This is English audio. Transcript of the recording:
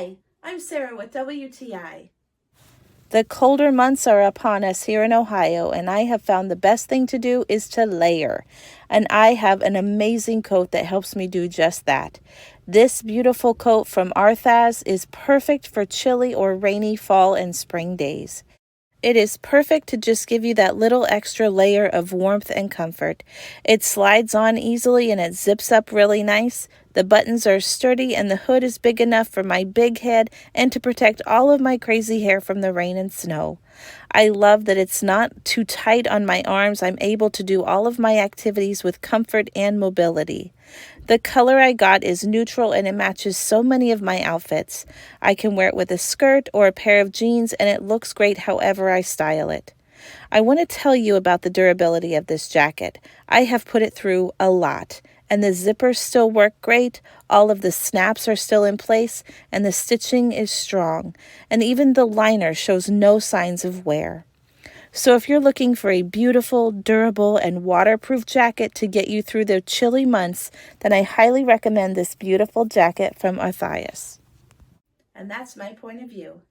Hi, I'm Sarah with WTI. The colder months are upon us here in Ohio, and I have found the best thing to do is to layer. And I have an amazing coat that helps me do just that. This beautiful coat from Arthas is perfect for chilly or rainy fall and spring days. It is perfect to just give you that little extra layer of warmth and comfort. It slides on easily and it zips up really nice. The buttons are sturdy and the hood is big enough for my big head and to protect all of my crazy hair from the rain and snow. I love that it's not too tight on my arms. I'm able to do all of my activities with comfort and mobility. The color I got is neutral and it matches so many of my outfits. I can wear it with a skirt or a pair of jeans and it looks great however I style it. I want to tell you about the durability of this jacket. I have put it through a lot, and the zippers still work great, all of the snaps are still in place, and the stitching is strong, and even the liner shows no signs of wear. So if you're looking for a beautiful, durable, and waterproof jacket to get you through the chilly months, then I highly recommend this beautiful jacket from Arthas. And that's my point of view.